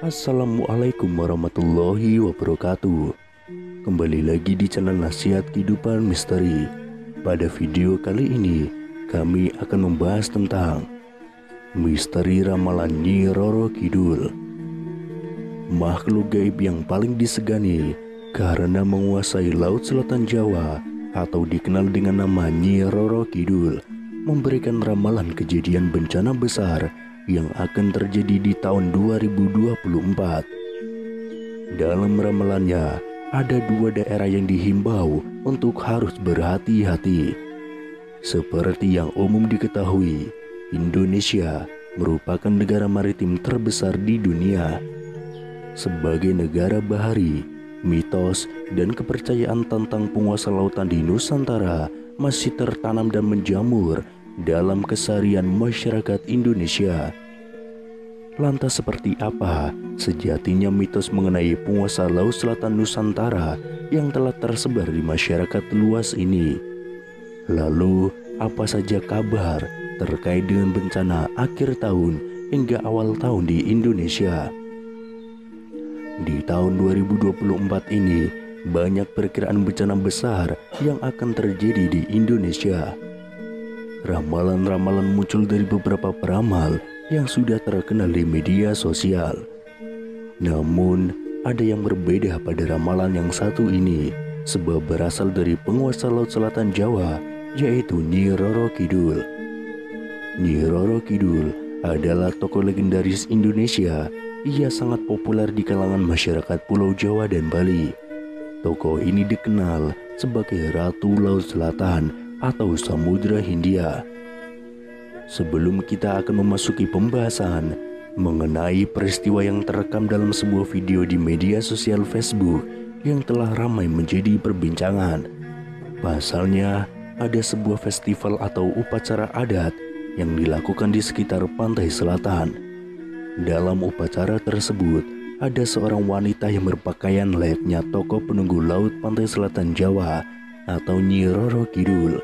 Assalamualaikum warahmatullahi wabarakatuh. Kembali lagi di channel Nasihat Kehidupan Misteri. Pada video kali ini kami akan membahas tentang misteri ramalan Nyi Roro Kidul. Makhluk gaib yang paling disegani karena menguasai Laut Selatan Jawa atau dikenal dengan nama Nyi Roro Kidul memberikan ramalan kejadian bencana besar yang akan terjadi di tahun 2024. Dalam ramalannya, ada dua daerah yang dihimbau untuk harus berhati-hati. Seperti yang umum diketahui, Indonesia merupakan negara maritim terbesar di dunia. Sebagai negara bahari, mitos dan kepercayaan tentang penguasa lautan di Nusantara masih tertanam dan menjamur dalam keseharian masyarakat Indonesia. Lantas seperti apa sejatinya mitos mengenai penguasa Laut Selatan Nusantara yang telah tersebar di masyarakat luas ini? Lalu apa saja kabar terkait dengan bencana akhir tahun hingga awal tahun di Indonesia? Di tahun 2024 ini banyak perkiraan bencana besar yang akan terjadi di Indonesia. Ramalan-ramalan muncul dari beberapa peramal yang sudah terkenal di media sosial. Namun, ada yang berbeda pada ramalan yang satu ini, sebab berasal dari penguasa Laut Selatan Jawa, yaitu Nyi Roro Kidul. Nyi Roro Kidul adalah tokoh legendaris Indonesia. Ia sangat populer di kalangan masyarakat Pulau Jawa dan Bali. Tokoh ini dikenal sebagai Ratu Laut Selatan atau Samudra Hindia. Sebelum kita akan memasuki pembahasan mengenai peristiwa yang terekam dalam sebuah video di media sosial Facebook yang telah ramai menjadi perbincangan. Pasalnya, ada sebuah festival atau upacara adat yang dilakukan di sekitar pantai selatan. Dalam upacara tersebut, ada seorang wanita yang berpakaian layaknya tokoh penunggu laut pantai selatan Jawa atau Nyi Roro Kidul.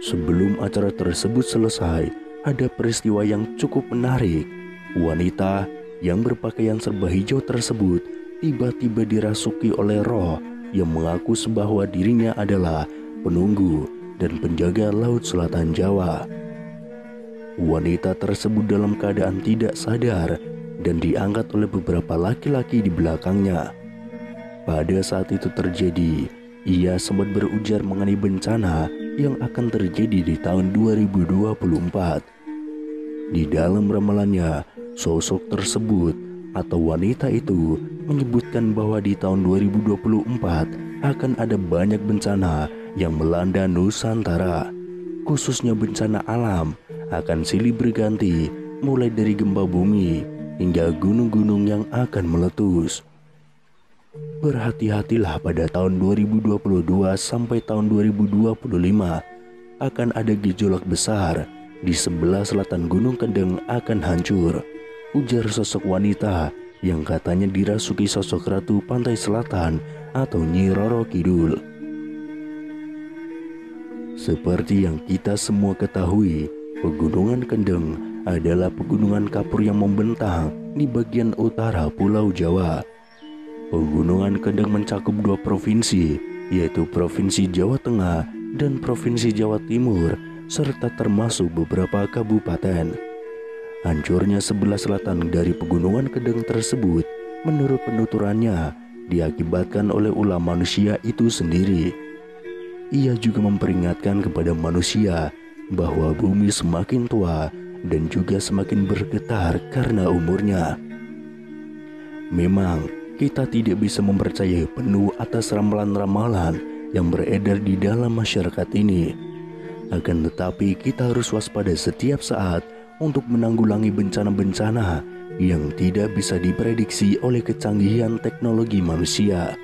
Sebelum acara tersebut selesai, ada peristiwa yang cukup menarik. Wanita yang berpakaian serba hijau tersebut tiba-tiba dirasuki oleh roh yang mengaku bahwa dirinya adalah penunggu dan penjaga Laut Selatan Jawa. Wanita tersebut dalam keadaan tidak sadar dan diangkat oleh beberapa laki-laki di belakangnya. Pada saat itu terjadi, ia sempat berujar mengenai bencana yang akan terjadi di tahun 2024. Di dalam ramalannya, sosok tersebut atau wanita itu menyebutkan bahwa di tahun 2024 akan ada banyak bencana yang melanda Nusantara, khususnya bencana alam akan silih berganti, mulai dari gempa bumi hingga gunung-gunung yang akan meletus. Berhati-hatilah pada tahun 2022 sampai tahun 2025 akan ada gejolak besar di sebelah selatan Gunung Kendeng akan hancur, ujar sosok wanita yang katanya dirasuki sosok Ratu Pantai Selatan atau Nyi Roro Kidul. Seperti yang kita semua ketahui, Pegunungan Kendeng adalah pegunungan kapur yang membentang di bagian utara Pulau Jawa. Pegunungan Kendeng mencakup dua provinsi, yaitu Provinsi Jawa Tengah dan Provinsi Jawa Timur, serta termasuk beberapa kabupaten. Hancurnya sebelah selatan dari Pegunungan Kendeng tersebut, menurut penuturannya, diakibatkan oleh ulah manusia itu sendiri. Ia juga memperingatkan kepada manusia bahwa bumi semakin tua dan juga semakin bergetar karena umurnya. Memang, kita tidak bisa mempercayai penuh atas ramalan-ramalan yang beredar di dalam masyarakat ini. Akan tetapi kita harus waspada setiap saat untuk menanggulangi bencana-bencana yang tidak bisa diprediksi oleh kecanggihan teknologi manusia.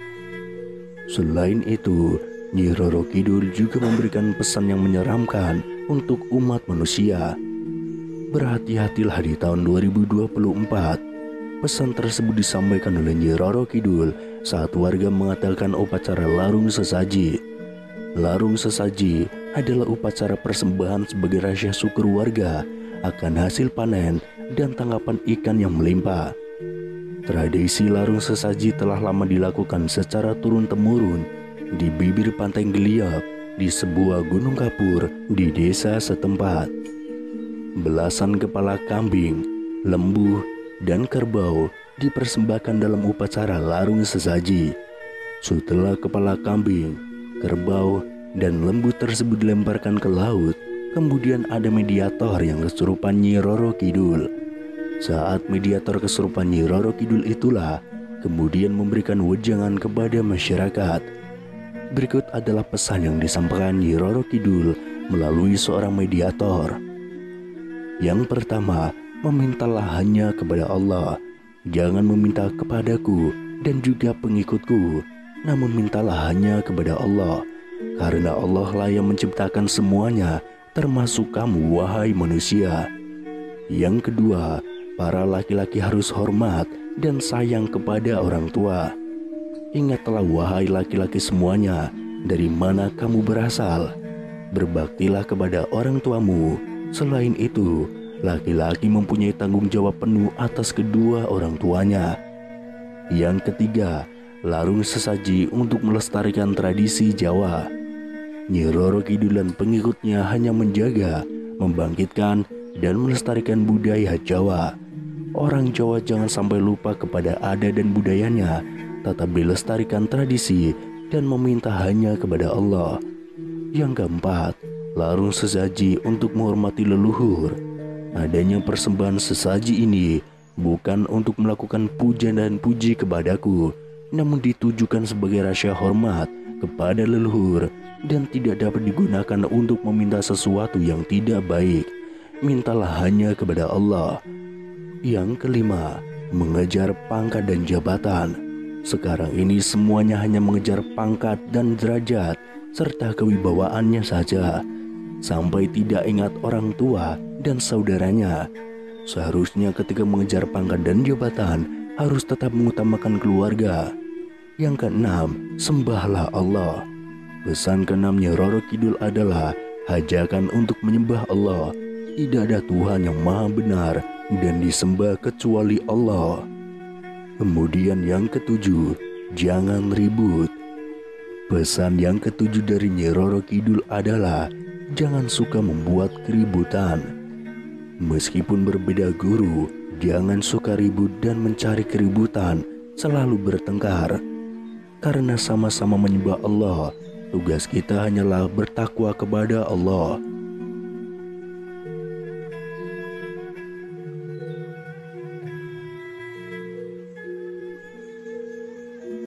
Selain itu, Nyi Roro Kidul juga memberikan pesan yang menyeramkan untuk umat manusia. Berhati-hatilah di tahun 2024. Pesan tersebut disampaikan oleh Nyi Roro Kidul saat warga mengadakan upacara larung sesaji. Larung sesaji adalah upacara persembahan sebagai rasa syukur warga akan hasil panen dan tangkapan ikan yang melimpah. Tradisi larung sesaji telah lama dilakukan secara turun-temurun di bibir pantai Geliat di sebuah gunung kapur di desa setempat. Belasan kepala kambing, lembu, dan kerbau dipersembahkan dalam upacara larung sesaji. Setelah kepala kambing, kerbau, dan lembu tersebut dilemparkan ke laut, kemudian ada mediator yang kesurupan Nyi Roro Kidul. Saat mediator kesurupan Nyi Roro Kidul itulah kemudian memberikan wejangan kepada masyarakat. Berikut adalah pesan yang disampaikan Nyi Roro Kidul melalui seorang mediator. Yang pertama, memintalah hanya kepada Allah. Jangan meminta kepadaku dan juga pengikutku, namun mintalah hanya kepada Allah. Karena Allah lah yang menciptakan semuanya, termasuk kamu wahai manusia. Yang kedua, para laki-laki harus hormat dan sayang kepada orang tua. Ingatlah wahai laki-laki semuanya, dari mana kamu berasal. Berbaktilah kepada orang tuamu. Selain itu, laki-laki mempunyai tanggung jawab penuh atas kedua orang tuanya. Yang ketiga, larung sesaji untuk melestarikan tradisi Jawa. Nyi Roro Kidul dan pengikutnya hanya menjaga, membangkitkan, dan melestarikan budaya Jawa. Orang Jawa jangan sampai lupa kepada adat dan budayanya, tetap dilestarikan tradisi dan meminta hanya kepada Allah. Yang keempat, larung sesaji untuk menghormati leluhur. Adanya persembahan sesaji ini bukan untuk melakukan puja dan puji kepadaku, namun ditujukan sebagai rasa hormat kepada leluhur dan tidak dapat digunakan untuk meminta sesuatu yang tidak baik. Mintalah hanya kepada Allah. Yang kelima, mengejar pangkat dan jabatan. Sekarang ini semuanya hanya mengejar pangkat dan derajat serta kewibawaannya saja, sampai tidak ingat orang tua dan saudaranya. Seharusnya ketika mengejar pangkat dan jabatan harus tetap mengutamakan keluarga. Yang keenam, sembahlah Allah. Pesan keenam Nyi Roro Kidul adalah hajakan untuk menyembah Allah. Tidak ada Tuhan yang maha benar dan disembah kecuali Allah. Kemudian yang ketujuh, jangan ribut. Pesan yang ketujuh dari Nyi Roro Kidul adalah jangan suka membuat keributan. Meskipun berbeda guru, jangan suka ribut dan mencari keributan, selalu bertengkar. Karena sama-sama menyembah Allah, tugas kita hanyalah bertakwa kepada Allah.